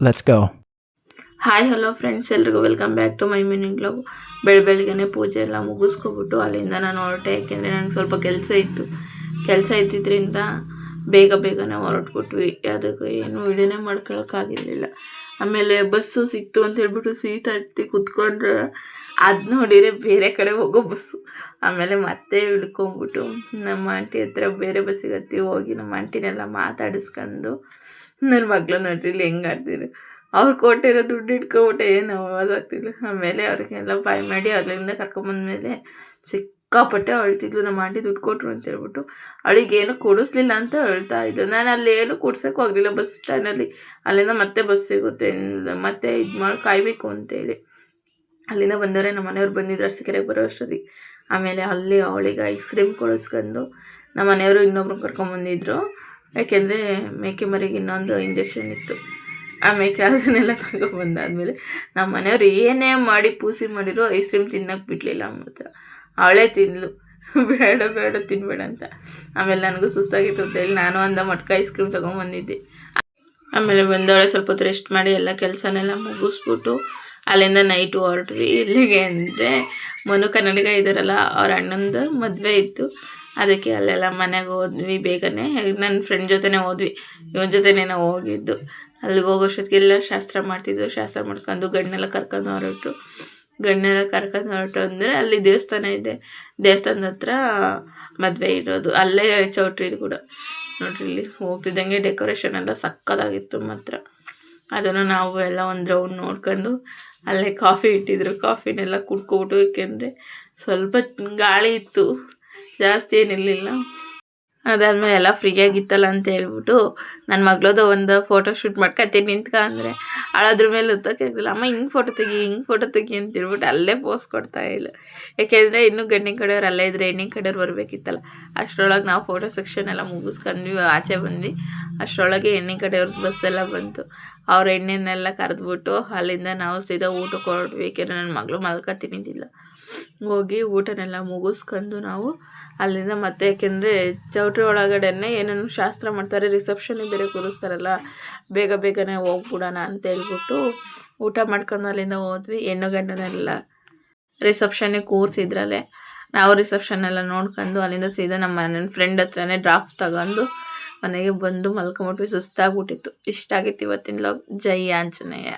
Let's go. Hi hello friends, ಎಲ್ರಿಗೂ welcome back to my mini blog. ಬೆಳಗ್ಗೆನೆ ಪೂಜೆ ಎಲ್ಲ ಮುಗಿಸ್ಕೊಬಿಟ್ಟು ಅಲ್ಲಿಂದ ನಾನು ಹೊರಟೆ. ಯಾಕೆಂದರೆ ನನಗೆ ಸ್ವಲ್ಪ ಕೆಲಸ ಇದ್ದಿದ್ದರಿಂದ ಬೇಗನೆ ಹೊರಟ್ಬಿಟ್ವಿ. ಅದಕ್ಕೆ ಏನು ವಿಡಿಯೋನೇ ಮಾಡ್ಕೊಳಕ್ಕಾಗಿರಲಿಲ್ಲ. ಆಮೇಲೆ ಬಸ್ಸು ಸಿಕ್ತು ಅಂತ ಹೇಳ್ಬಿಟ್ಟು ಸೀಟ್ ಹತ್ತಿ ಕುತ್ಕೊಂಡ್ರೆ ಅದು ನೋಡಿದರೆ ಬೇರೆ ಕಡೆ ಹೋಗೋ ಬಸ್ಸು. ಆಮೇಲೆ ಮತ್ತೆ ಹಿಡ್ಕೊಂಬಿಟ್ಟು ನಮ್ಮ ಆಂಟಿ ಹತ್ರ ಬೇರೆ ಬಸ್ಸಿಗೆ ಹತ್ತಿ ಹೋಗಿ ನಮ್ಮ ಆಂಟಿನೆಲ್ಲ ಮಾತಾಡಿಸ್ಕೊಂಡು ನನ್ನ ಮಗಳು ನೋಡ್ರಿ ಇಲ್ಲಿ ಹೆಂಗೆ ಆಡ್ತಿದ್ರು. ಅವ್ರು ಕೊಟ್ಟಿರೋ ದುಡ್ಡು ಇಟ್ಕೊಬಿಟ್ಟೆ ಏನು ಆವಾಜ್ ಆಗ್ತಿದ್ಲು. ಆಮೇಲೆ ಅವ್ರಿಗೆಲ್ಲ ಬಾಯ್ ಮಾಡಿ ಅಲ್ಲಿಂದ ಕರ್ಕೊಂಬಂದ್ಮೇಲೆ ಸಿಕ್ಕಾಪಟ್ಟೆ ಅಳ್ತಿದ್ಲು. ನಮ್ಮ ಆಂಟಿ ದುಡ್ಡು ಕೊಟ್ಟರು ಅಂತ ಹೇಳ್ಬಿಟ್ಟು ಅವಳಿಗೇನು ಕೊಡಿಸ್ಲಿಲ್ಲ ಅಂತ ಹೇಳ್ತಾ ಇದ್ಲು. ನಾನು ಅಲ್ಲಿ ಏನು ಕೊಡ್ಸೋಕ್ಕೂ ಆಗಲಿಲ್ಲ ಬಸ್ ಸ್ಟ್ಯಾಂಡಲ್ಲಿ. ಅಲ್ಲಿಂದ ಮತ್ತೆ ಬಸ್ ಸಿಗುತ್ತೆ ಮತ್ತೆ ಇದು ಮಾಡಿ ಕಾಯಬೇಕು ಅಂತೇಳಿ ಅಲ್ಲಿಂದ ಬಂದವರೆ ನಮ್ಮ ಮನೆಯವ್ರು ಬಂದಿದ್ರು ಅರಸೀಕೆರೆಗೆ ಬರೋ ಅಷ್ಟೊತ್ತಿಗೆ. ಆಮೇಲೆ ಅಲ್ಲಿ ಅವಳಿಗೆ ಐಸ್ ಕ್ರೀಮ್ ಕೊಡಿಸ್ಕೊಂಡು ನಮ್ಮ ಮನೆಯವರು ಇನ್ನೊಬ್ರು ಕರ್ಕೊಂಬಂದಿದ್ರು. ಯಾಕೆಂದರೆ ಮೇಕೆ ಮರಿಗೆ ಇನ್ನೊಂದು ಇಂಜೆಕ್ಷನ್ ಇತ್ತು. ಆಮೇಲೆ ಅದನ್ನೆಲ್ಲ ತಗೊಬಂದಾದ್ಮೇಲೆ ನಮ್ಮ ಮನೆಯವ್ರು ಏನೇ ಮಾಡಿ ಪೂಸಿ ಮಾಡಿದ್ರು ಐಸ್ ಕ್ರೀಮ್ ತಿನ್ನೋಕೆ ಬಿಡಲಿಲ್ಲ. ಮಾತ್ರ ಅವಳೇ ತಿಂದ್ಲು, ಬೇಡ ತಿನ್ಬೇಡ ಅಂತ. ಆಮೇಲೆ ನನಗೂ ಸುಸ್ತಾಗಿತ್ತು ಅಂತೇಳಿ ನಾನು ಒಂದು ಮಟ್ಕ ಐಸ್ ಕ್ರೀಮ್ ತೊಗೊಂಬಂದಿದ್ದೆ. ಆಮೇಲೆ ಬಂದವಳೆ ಸ್ವಲ್ಪ ಹೊತ್ತು ರೆಸ್ಟ್ ಮಾಡಿ ಎಲ್ಲ ಕೆಲಸನೆಲ್ಲ ಮುಗಿಸ್ಬಿಟ್ಟು ಅಲ್ಲಿಂದ ನೈಟು ಹೊರಟ್ವಿ. ಇಲ್ಲಿಗೆ ಅಂದರೆ ಮನು ಕನ್ನಡಿಗ ಇದ್ದಾರಲ್ಲ, ಅವ್ರ ಅಣ್ಣಂದು ಮದುವೆ ಇತ್ತು. ಅದಕ್ಕೆ ಅಲ್ಲೆಲ್ಲ ಮನೆಗೆ ಹೋದ್ವಿ ಬೇಗನೆ. ನನ್ನ ಫ್ರೆಂಡ್ ಜೊತೆನೇ ಹೋದ್ವಿ, ಇವನ ಜೊತೆನೇ ನಾವು ಹೋಗಿದ್ದು. ಅಲ್ಲಿಗೆ ಹೋಗೋಷ್ಟೊತ್ತಿಗೆಲ್ಲ ಶಾಸ್ತ್ರ ಮಾಡ್ತಿದ್ವು. ಶಾಸ್ತ್ರ ಮಾಡ್ಕೊಂಡು ಗಂಡನೆಲ್ಲ ಕರ್ಕೊಂಡು ಹೊರಟು ಅಂದರೆ ಅಲ್ಲಿ ದೇವಸ್ಥಾನ ಇದೆ. ದೇವಸ್ಥಾನದ ಹತ್ರ ಮದುವೆ ಇರೋದು, ಅಲ್ಲೇ ಚೌಟ್ರಿ ಕೂಡ ನೋಡ್ರಿ. ಇಲ್ಲಿ ಹೋಗ್ತಿದ್ದಂಗೆ ಡೆಕೋರೇಷನ್ ಎಲ್ಲ ಸಕ್ಕತ್ತಾಗಿತ್ತು ಮಾತ್ರ. ಅದನ್ನು ನಾವು ಎಲ್ಲ ಒಂದು ರೌಂಡ್ ನೋಡ್ಕೊಂಡು ಅಲ್ಲೇ ಕಾಫಿ ಇಟ್ಟಿದ್ರು. ಕಾಫಿನೆಲ್ಲ ಕುಡ್ಕೊಬಿಟ್ಟು, ಏಕೆಂದರೆ ಸ್ವಲ್ಪ ಗಾಳಿ ಇತ್ತು, ಜಾಸ್ತಿ ಏನಿರಲಿಲ್ಲ. ಅದಾದಮೇಲೆ ಎಲ್ಲ ಫ್ರೀಯಾಗಿತ್ತಲ್ಲ ಅಂತ ಹೇಳ್ಬಿಟ್ಟು ನನ್ನ ಮಗಳದು ಒಂದು ಫೋಟೋ ಶೂಟ್ ಮಾಡ್ಕೊತೀನಿ ನಿಂತ್ಕ ಅಂದರೆ ಅದ್ರ ಮೇಲೆ ಹೊತ್ತಕ್ಕೆ ಆಗ್ತಿಲ್ಲ. ಅಮ್ಮ ಹಿಂಗೆ ಫೋಟೋ ತೆಗಿ ಅಂತ ಹೇಳ್ಬಿಟ್ಟು ಅಲ್ಲೇ ಪೋಸ್ ಕೊಡ್ತಾ ಇಲ್ಲ. ಯಾಕೆಂದರೆ ಇನ್ನೂ ಗಂಡಿನ ಕಡೆಯವ್ರು ಅಲ್ಲೇ ಇದ್ದರೆ ಹೆಣ್ಣಿನ ಕಡೆಯವ್ರು ಬರಬೇಕಿತ್ತಲ್ಲ. ಅಷ್ಟರೊಳಗೆ ನಾವು ಫೋಟೋ ಸೆಕ್ಷನ್ ಎಲ್ಲ ಮುಗಿಸ್ಕೊಂಡ್ವಿ, ಆಚೆ ಬಂದ್ವಿ. ಅಷ್ಟರೊಳಗೆ ಹೆಣ್ಣಿನ ಕಡೆಯವ್ರದ್ದು ಬಸ್ಸೆಲ್ಲ ಬಂತು. ಅವ್ರ ಹೆಣ್ಣನ್ನೆಲ್ಲ ಕರೆದ್ಬಿಟ್ಟು ಅಲ್ಲಿಂದ ನಾವು ಸೀದಾ ಊಟಕ್ಕೆ ಹೊರಟ್ವಿ. ಏಕೆಂದರೆ ನನ್ನ ಮಗಳು ಮಲ್ಕೊತಿನಿದ್ದಿಲ್ಲ. ಹೋಗಿ ಊಟನೆಲ್ಲ ಮುಗಿಸ್ಕೊಂಡು ನಾವು ಅಲ್ಲಿಂದ ಮತ್ತೆ, ಏಕೆಂದರೆ ಚೌಟ್ರಿ ಒಳಗಡೆನೇ ಏನೇನು ಶಾಸ್ತ್ರ ಮಾಡ್ತಾರೆ, ರಿಸೆಪ್ಷನಿಗೆ ಬೇರೆ ಕೂರಿಸ್ತಾರಲ್ಲ, ಬೇಗನೆ ಹೋಗ್ಬಿಡೋಣ ಅಂತ ಹೇಳ್ಬಿಟ್ಟು ಊಟ ಮಾಡ್ಕೊಂಡು ಅಲ್ಲಿಂದ ಹೋದ್ವಿ. ಹೆಣ್ಣು ಗಂಡನೆಲ್ಲ ರಿಸೆಪ್ಷನಿಗೆ ಕೂರಿಸಿದ್ರಲ್ಲೇ ನಾವು ರಿಸೆಪ್ಷನ್ ನೋಡ್ಕೊಂಡು ಅಲ್ಲಿಂದ ಸೀದಾ ನನ್ನ ಫ್ರೆಂಡ್ ಹತ್ರನೇ ಡ್ರಾಪ್ಸ್ ತಗೊಂಡು ಮನೆಗೆ ಬಂದು ಮಲ್ಕೊಂಬಿಟ್ವಿ. ಸುಸ್ತಾಗ್ಬಿಟ್ಟಿತ್ತು. ಇಷ್ಟ ಆಗಿತ್ತು ಇವತ್ತಿನ ಲಾಗ್. ಜೈ ಆಂಜನೇಯ.